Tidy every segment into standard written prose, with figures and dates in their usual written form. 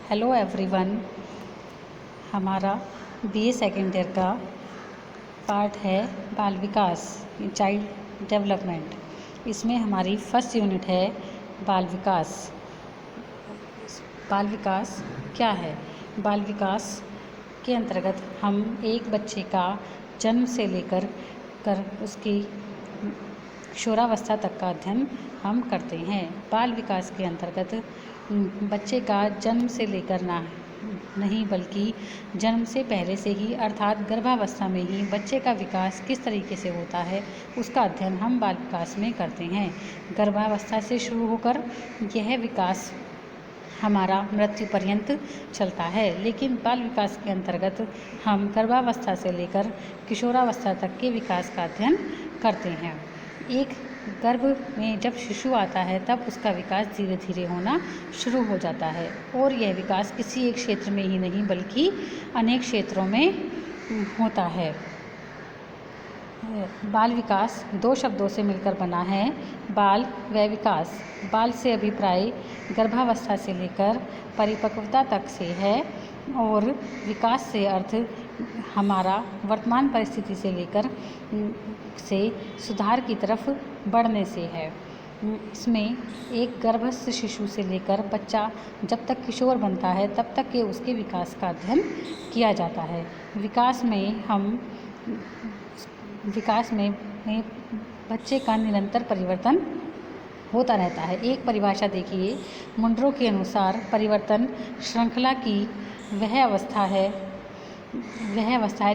Hello everyone. हमारा BA second year का part है बाल विकास, चाइल्ड डेवलपमेंट। इसमें हमारी फर्स्ट यूनिट है बाल विकास। बाल विकास क्या है? बाल विकास के अंतर्गत हम एक बच्चे का जन्म से लेकर उसकी किशोरावस्था तक का अध्ययन हम करते हैं। बाल विकास के अंतर्गत बच्चे का जन्म से लेकर नहीं बल्कि जन्म से पहले से ही अर्थात गर्भावस्था में ही बच्चे का विकास किस तरीके से होता है उसका अध्ययन हम बाल विकास में करते हैं। गर्भावस्था से शुरू होकर यह विकास हमारा मृत्यु पर्यंत चलता है, लेकिन बाल विकास के अंतर्गत हम गर्भावस्था से लेकर किशोरावस्था तक के विकास का अध्ययन करते हैं। एक गर्भ में जब शिशु आता है तब उसका विकास धीरे धीरे होना शुरू हो जाता है और यह विकास किसी एक क्षेत्र में ही नहीं बल्कि अनेक क्षेत्रों में होता है। बाल विकास दो शब्दों से मिलकर बना है, बाल व विकास। बाल से अभिप्राय गर्भावस्था से लेकर परिपक्वता तक से है और विकास से अर्थ हमारा वर्तमान परिस्थिति से लेकर से सुधार की तरफ बढ़ने से है। इसमें एक गर्भस्थ शिशु से लेकर बच्चा जब तक किशोर बनता है तब तक के उसके विकास का अध्ययन किया जाता है। विकास में बच्चे का निरंतर परिवर्तन होता रहता है। एक परिभाषा देखिए, मुंडरो के अनुसार परिवर्तन श्रृंखला की वह अवस्था है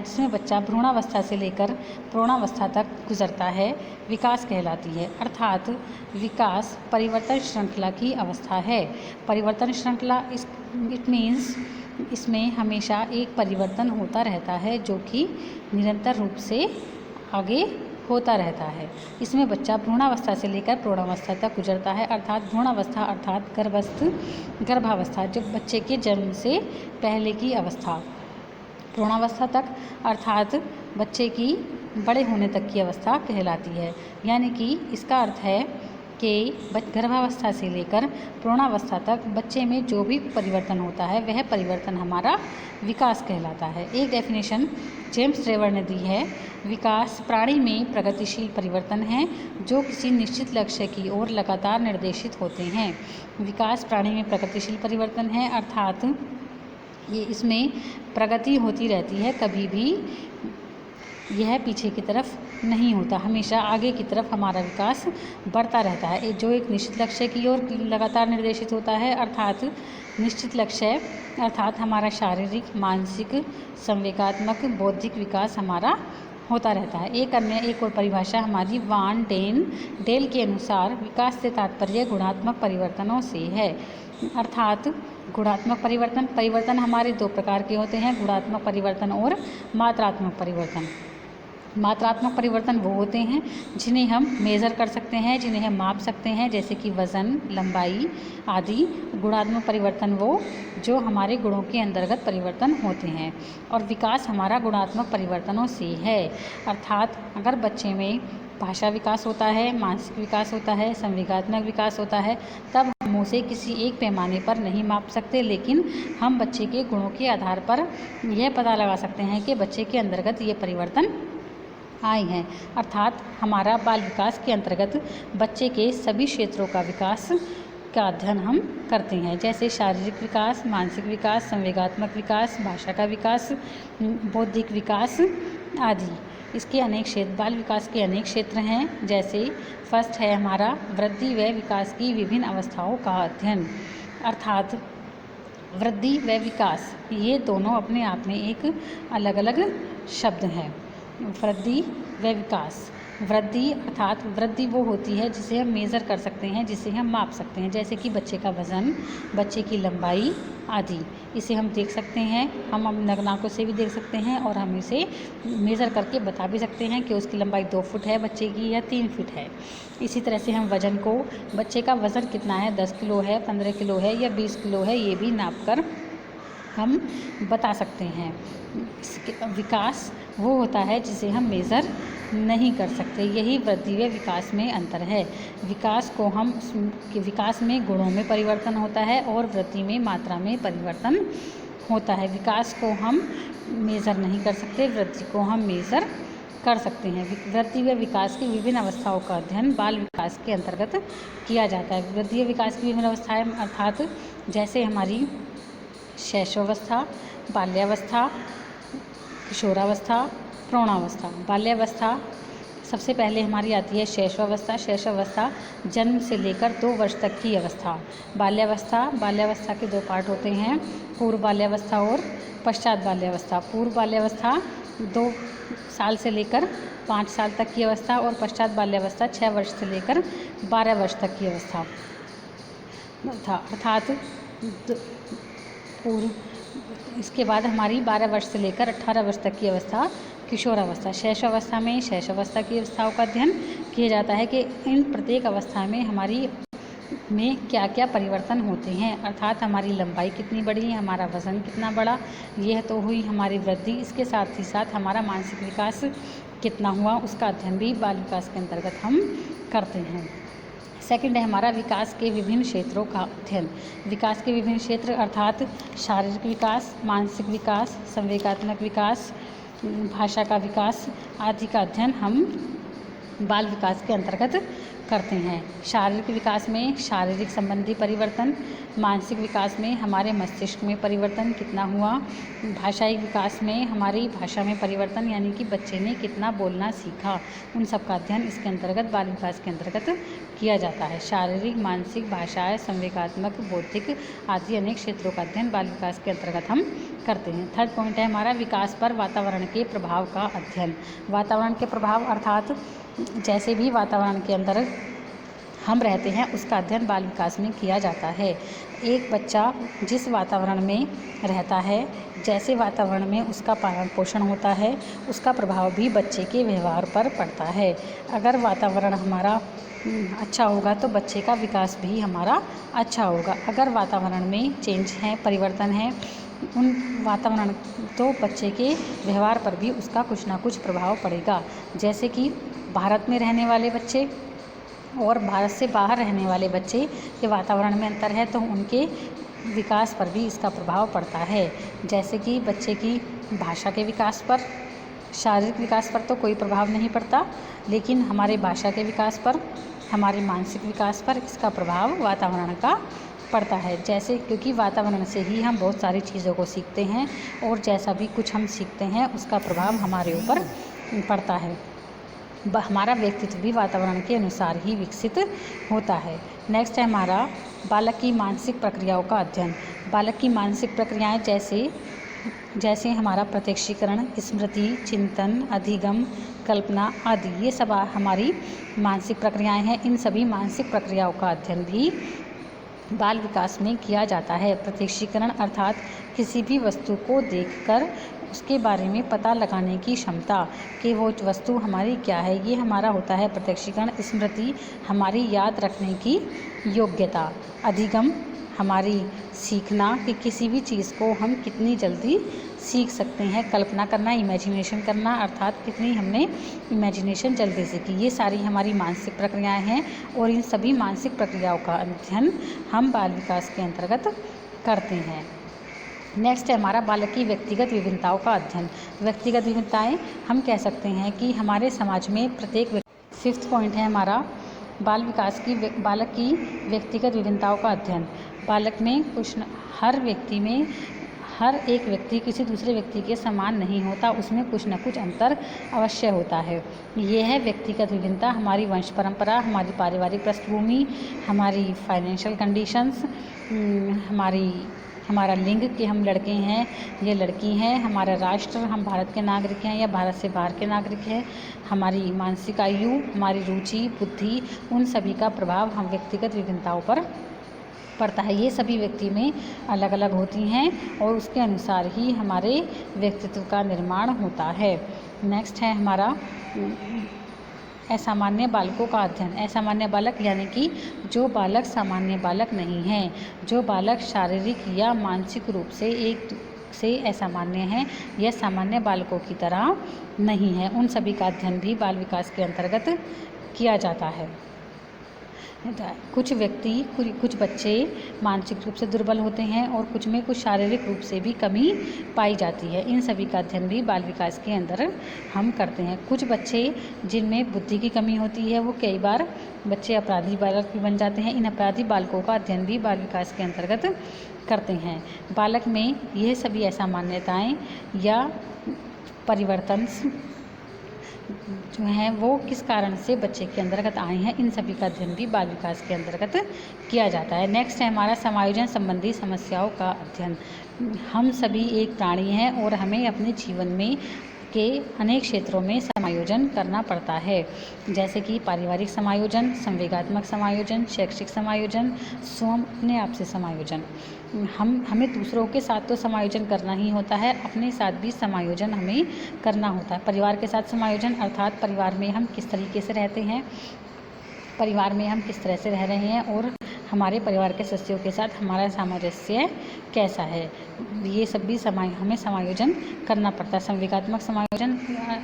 जिसमें बच्चा भ्रूणावस्था से लेकर प्रौढ़ावस्था तक गुजरता है, विकास कहलाती है। अर्थात विकास परिवर्तन श्रृंखला की अवस्था है। परिवर्तन श्रृंखला इट मीन्स इसमें हमेशा एक परिवर्तन होता रहता है जो कि निरंतर रूप से आगे होता रहता है। इसमें बच्चा भ्रूणावस्था से लेकर प्रौढ़ावस्था तक गुजरता है। अर्थात भ्रूणावस्था अर्थात गर्भावस्था जब बच्चे के जन्म से पहले की अवस्था, प्रौढ़ावस्था तक अर्थात बच्चे की बड़े होने तक की अवस्था कहलाती है। यानी कि इसका अर्थ है कि गर्भावस्था से लेकर प्रौढ़ावस्था तक बच्चे में जो भी परिवर्तन होता है वह परिवर्तन हमारा विकास कहलाता है। एक डेफिनेशन जेम्स ट्रेवर ने दी है, विकास प्राणी में प्रगतिशील परिवर्तन है जो किसी निश्चित लक्ष्य की ओर लगातार निर्देशित होते हैं। विकास प्राणी में प्रगतिशील परिवर्तन है अर्थात इसमें प्रगति होती रहती है, कभी भी यह पीछे की तरफ नहीं होता, हमेशा आगे की तरफ हमारा विकास बढ़ता रहता है जो एक निश्चित लक्ष्य की ओर लगातार निर्देशित होता है। अर्थात निश्चित लक्ष्य अर्थात हमारा शारीरिक, मानसिक, संवेगात्मक, बौद्धिक विकास हमारा होता रहता है। एक और परिभाषा हमारी वान डेल के अनुसार विकास से तात्पर्य गुणात्मक परिवर्तनों से है। अर्थात गुणात्मक परिवर्तन हमारे दो प्रकार के होते हैं, गुणात्मक परिवर्तन और मात्रात्मक परिवर्तन। मात्रात्मक परिवर्तन वो होते हैं जिन्हें हम मेज़र कर सकते हैं, जिन्हें हम माप सकते हैं, जैसे कि वज़न, लंबाई आदि। गुणात्मक परिवर्तन वो जो हमारे गुणों के अंतर्गत परिवर्तन होते हैं और विकास हमारा गुणात्मक परिवर्तनों से है। अर्थात अगर बच्चे में भाषा विकास होता है, मानसिक विकास होता है, संवेगात्मक विकास होता है, तब हम उसे किसी एक पैमाने पर नहीं माप सकते, लेकिन हम बच्चे के गुणों के आधार पर यह पता लगा सकते हैं कि बच्चे के अंतर्गत ये परिवर्तन आए हैं। अर्थात हमारा बाल विकास के अंतर्गत बच्चे के सभी क्षेत्रों का विकास का अध्ययन हम करते हैं, जैसे शारीरिक विकास, मानसिक विकास, संवेगात्मक विकास, भाषा का विकास, बौद्धिक विकास आदि। इसके अनेक क्षेत्र, बाल विकास के अनेक क्षेत्र हैं, जैसे फर्स्ट है हमारा वृद्धि व विकास की विभिन्न अवस्थाओं का अध्ययन। अर्थात वृद्धि व विकास ये दोनों अपने आप में एक अलग अलग शब्द हैं। वृद्धि व विकास, वृद्धि अर्थात वृद्धि वो होती है जिसे हम मेज़र कर सकते हैं, जिसे हम माप सकते हैं, जैसे कि बच्चे का वज़न, बच्चे की लंबाई आदि। इसे हम देख सकते हैं, हम आंखों से भी देख सकते हैं और हम इसे मेज़र करके बता भी सकते हैं कि उसकी लंबाई 2 फुट है बच्चे की या 3 फीट है। इसी तरह से हम वज़न को, बच्चे का वज़न कितना है, 10 किलो है, 15 किलो है या 20 किलो है, ये भी नाप कर हम बता सकते हैं। विकास वो होता है जिसे हम मेज़र नहीं कर सकते। यही वृद्धि व विकास में अंतर है। विकास में गुणों में परिवर्तन होता है और वृद्धि में मात्रा में परिवर्तन होता है। विकास को हम मेज़र नहीं कर सकते, वृद्धि को हम मेज़र कर सकते हैं। वृद्धि व विकास की विभिन्न अवस्थाओं का अध्ययन बाल विकास के अंतर्गत किया जाता है। वृद्धि व विकास की विभिन्न अवस्थाएं अर्थात जैसे हमारी शैशवावस्था, बाल्यावस्था, किशोरावस्था, प्रौढ़ावस्था। बाल्यावस्था सबसे पहले हमारी आती है शैशवावस्था। शैशवावस्था जन्म से लेकर 2 वर्ष तक की अवस्था। बाल्यावस्था के 2 पार्ट होते हैं, पूर्व बाल्यावस्था और पश्चात बाल्यावस्था। पूर्व बाल्यावस्था 2 साल से लेकर 5 साल तक की अवस्था और पश्चात बाल्यावस्था 6 वर्ष से लेकर 12 वर्ष तक की अवस्था अर्थात पूर्व। इसके बाद हमारी 12 वर्ष से लेकर 18 वर्ष तक की अवस्था किशोरावस्था। शैशवावस्था में शैशवावस्था की अवस्थाओं का अध्ययन किया जाता है कि इन प्रत्येक अवस्था में हमारी में क्या क्या परिवर्तन होते हैं, अर्थात हमारी लंबाई कितनी बढ़ी है, हमारा वज़न कितना बढ़ा, यह तो हुई हमारी वृद्धि। इसके साथ ही साथ हमारा मानसिक विकास कितना हुआ, उसका अध्ययन भी बाल विकास के अंतर्गत हम करते हैं। सेकंड है हमारा विकास के विभिन्न क्षेत्रों का अध्ययन। विकास के विभिन्न क्षेत्र अर्थात शारीरिक विकास, मानसिक विकास, संवेगात्मक विकास, भाषा का विकास आदि का अध्ययन हम बाल विकास के अंतर्गत करते हैं। शारीरिक विकास में शारीरिक संबंधी परिवर्तन, मानसिक विकास में हमारे मस्तिष्क में परिवर्तन कितना हुआ, भाषाई विकास में हमारी भाषा में परिवर्तन यानी कि बच्चे ने कितना बोलना सीखा, उन सब का अध्ययन इसके अंतर्गत बाल विकास के अंतर्गत किया जाता है। शारीरिक, मानसिक, भाषाएं, संवेगात्मक, बौद्धिक आदि अनेक क्षेत्रों का अध्ययन बाल विकास के अंतर्गत हम करते हैं। थर्ड पॉइंट है हमारा विकास पर वातावरण के प्रभाव का अध्ययन। वातावरण के प्रभाव अर्थात जैसे भी वातावरण के अंदर हम रहते हैं उसका अध्ययन बाल विकास में किया जाता है। एक बच्चा जिस वातावरण में रहता है, जैसे वातावरण में उसका पालन पोषण होता है, उसका प्रभाव भी बच्चे के व्यवहार पर पड़ता है। अगर वातावरण हमारा अच्छा होगा तो बच्चे का विकास भी हमारा अच्छा होगा। अगर वातावरण में चेंज है, परिवर्तन है, उन वातावरण तो बच्चे के व्यवहार पर भी उसका कुछ ना कुछ प्रभाव पड़ेगा। जैसे कि भारत में रहने वाले बच्चे और भारत से बाहर रहने वाले बच्चे के वातावरण में अंतर है तो उनके विकास पर भी इसका प्रभाव पड़ता है। जैसे कि बच्चे की भाषा के विकास पर, शारीरिक विकास पर तो कोई प्रभाव नहीं पड़ता, लेकिन हमारे भाषा के विकास पर, हमारे मानसिक विकास पर इसका प्रभाव वातावरण का पड़ता है। जैसे क्योंकि वातावरण से ही हम बहुत सारी चीज़ों को सीखते हैं और जैसा भी कुछ हम सीखते हैं उसका प्रभाव हमारे ऊपर पड़ता है। हमारा व्यक्तित्व भी वातावरण के अनुसार ही विकसित होता है। नेक्स्ट है हमारा बालक की मानसिक प्रक्रियाओं का अध्ययन। बालक की मानसिक प्रक्रियाएं जैसे हमारा प्रत्यक्षीकरण, स्मृति, चिंतन, अधिगम, कल्पना आदि, ये सब हमारी मानसिक प्रक्रियाएं हैं। इन सभी मानसिक प्रक्रियाओं का अध्ययन भी बाल विकास में किया जाता है। प्रत्यक्षीकरण अर्थात किसी भी वस्तु को देखकर उसके बारे में पता लगाने की क्षमता कि वो वस्तु हमारी क्या है, ये हमारा होता है प्रत्यक्षीकरण। स्मृति हमारी याद रखने की योग्यता। अधिगम हमारी सीखना कि किसी भी चीज़ को हम कितनी जल्दी सीख सकते हैं। कल्पना करना, इमेजिनेशन करना अर्थात कितनी हमने इमेजिनेशन जल्दी सीखी, ये सारी हमारी मानसिक प्रक्रियाएं हैं और इन सभी मानसिक प्रक्रियाओं का अध्ययन हम बाल विकास के अंतर्गत करते हैं। नेक्स्ट है हमारा बालक की व्यक्तिगत विभिन्नताओं का अध्ययन। व्यक्तिगत विभिन्नताएं हम कह सकते हैं कि हमारे समाज में प्रत्येक। फिफ्थ पॉइंट है हमारा बालक की व्यक्तिगत विभिन्नताओं का अध्ययन। बालक में हर एक व्यक्ति किसी दूसरे व्यक्ति के समान नहीं होता, उसमें कुछ न कुछ अंतर अवश्य होता है। ये है व्यक्तिगत विभिन्नता। हमारी वंश परंपरा, हमारी पारिवारिक पृष्ठभूमि, हमारी फाइनेंशियल कंडीशंस, हमारा लिंग कि हम लड़के हैं या लड़की हैं, हमारा राष्ट्र हम भारत के नागरिक हैं या भारत से बाहर के नागरिक हैं, हमारी मानसिक आयु, हमारी रुचि, बुद्धि, उन सभी का प्रभाव हम व्यक्तिगत विभिन्नताओं पर पड़ता है। ये सभी व्यक्ति में अलग अलग होती हैं और उसके अनुसार ही हमारे व्यक्तित्व का निर्माण होता है। नेक्स्ट है हमारा असामान्य बालकों का अध्ययन। असामान्य बालक यानी कि जो बालक सामान्य बालक नहीं हैं, जो बालक शारीरिक या मानसिक रूप से एक से असामान्य हैं, यह सामान्य बालकों की तरह नहीं है। उन सभी का अध्ययन भी बाल विकास के अंतर्गत किया जाता है। कुछ बच्चे मानसिक रूप से दुर्बल होते हैं और कुछ में कुछ शारीरिक रूप से भी कमी पाई जाती है। इन सभी का अध्ययन भी बाल विकास के अंदर हम करते हैं। कुछ बच्चे जिनमें बुद्धि की कमी होती है, वो कई बार बच्चे अपराधी बालक भी बन जाते हैं। इन अपराधी बालकों का अध्ययन भी बाल विकास के अंतर्गत करते हैं। बालक में यह सभी असामान्यताएँ या परिवर्तन जो हैं वो किस कारण से बच्चे के अंतर्गत आए हैं, इन सभी का अध्ययन भी बाल विकास के अंतर्गत किया जाता है। नेक्स्ट है हमारा समायोजन संबंधी समस्याओं का अध्ययन। हम सभी एक प्राणी हैं और हमें अपने जीवन में के अनेक क्षेत्रों में समायोजन करना पड़ता है, जैसे कि पारिवारिक समायोजन, संवेगात्मक समायोजन, शैक्षिक समायोजन, स्वयं अपने आप से समायोजन। हमें दूसरों के साथ तो समायोजन करना ही होता है, अपने साथ भी समायोजन हमें करना होता है। परिवार के साथ समायोजन अर्थात परिवार में हम किस तरीके से रहते हैं, परिवार में हम किस तरह से रह रहे हैं और हमारे परिवार के सदस्यों के साथ हमारा सामंजस्य कैसा है, ये सब भी हमें समायोजन करना पड़ता है। संवेगात्मक समायोजन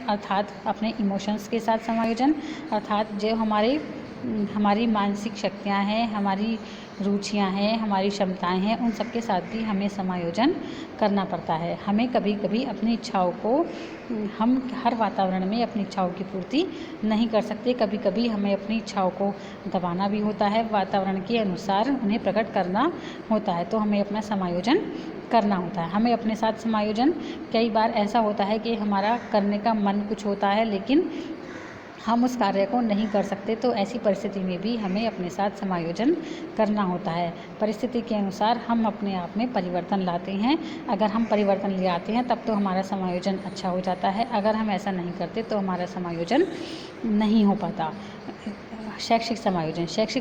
अर्थात अपने इमोशंस के साथ समायोजन, अर्थात जो हमारी मानसिक शक्तियाँ हैं, हमारी रुचियाँ हैं, हमारी क्षमताएं हैं, उन सब के साथ भी हमें समायोजन करना पड़ता है। हमें कभी कभी अपनी इच्छाओं को हम हर वातावरण में अपनी इच्छाओं की पूर्ति नहीं कर सकते, कभी कभी हमें अपनी इच्छाओं को दबाना भी होता है, वातावरण के अनुसार उन्हें प्रकट करना होता है, तो हमें अपना समायोजन करना होता है। हमें अपने साथ समायोजन, कई बार ऐसा होता है कि हमारा करने का मन कुछ होता है लेकिन हम उस कार्य को नहीं कर सकते, तो ऐसी परिस्थिति में भी हमें अपने साथ समायोजन करना होता है। परिस्थिति के अनुसार हम अपने आप में परिवर्तन लाते हैं। अगर हम परिवर्तन ले आते हैं तब तो हमारा समायोजन अच्छा हो जाता है, अगर हम ऐसा नहीं करते तो हमारा समायोजन नहीं हो पाता। शैक्षिक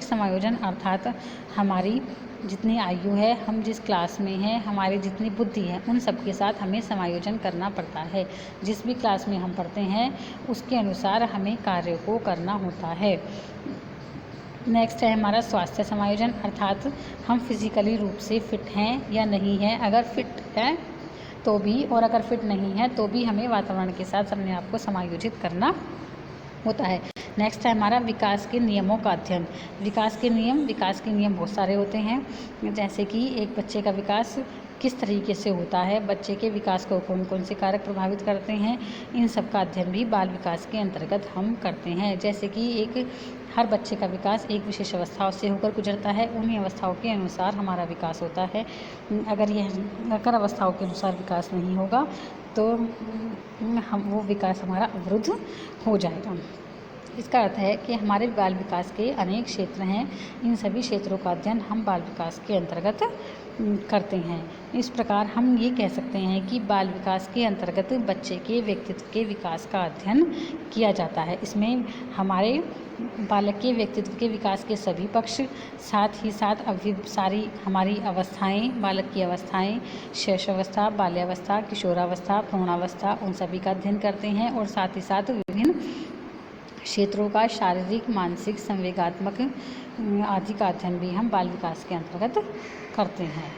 समायोजन अर्थात हमारी जितनी आयु है, हम जिस क्लास में हैं, हमारी जितनी बुद्धि है, उन सब के साथ हमें समायोजन करना पड़ता है। जिस भी क्लास में हम पढ़ते हैं उसके अनुसार हमें कार्य को करना होता है। नेक्स्ट है हमारा स्वास्थ्य समायोजन अर्थात हम फिजिकली रूप से फिट हैं या नहीं हैं, अगर फिट है तो भी और अगर फिट नहीं है तो भी हमें वातावरण के साथ अपने आप को समायोजित करना होता है। नेक्स्ट है हमारा विकास के नियमों का अध्ययन। विकास के नियम बहुत सारे होते हैं, जैसे कि एक बच्चे का विकास किस तरीके से होता है, बच्चे के विकास को कौन कौन से कारक प्रभावित करते हैं, इन सब का अध्ययन भी बाल विकास के अंतर्गत हम करते हैं। जैसे कि हर बच्चे का विकास एक विशेष अवस्थाओं से होकर गुजरता है, उन्हीं अवस्थाओं के अनुसार हमारा विकास होता है। अगर अवस्थाओं के अनुसार विकास नहीं होगा तो वो विकास हमारा अवरुद्ध हो जाएगा। इसका अर्थ है कि हमारे बाल विकास के अनेक क्षेत्र हैं, इन सभी क्षेत्रों का अध्ययन हम बाल विकास के अंतर्गत करते हैं। इस प्रकार हम ये कह सकते हैं कि बाल विकास के अंतर्गत बच्चे के व्यक्तित्व के विकास का अध्ययन किया जाता है। इसमें हमारे बालक के व्यक्तित्व के विकास के सभी पक्ष, साथ ही साथ सारी हमारी अवस्थाएं, बालक की अवस्थाएं, शैशवावस्था, बाल्यावस्था, किशोरावस्था, प्रौढ़ावस्था, उन सभी का अध्ययन करते हैं और साथ ही साथ विभिन्न क्षेत्रों का शारीरिक, मानसिक, संवेगात्मक आदि का अध्ययन भी हम बाल विकास के अंतर्गत करते हैं।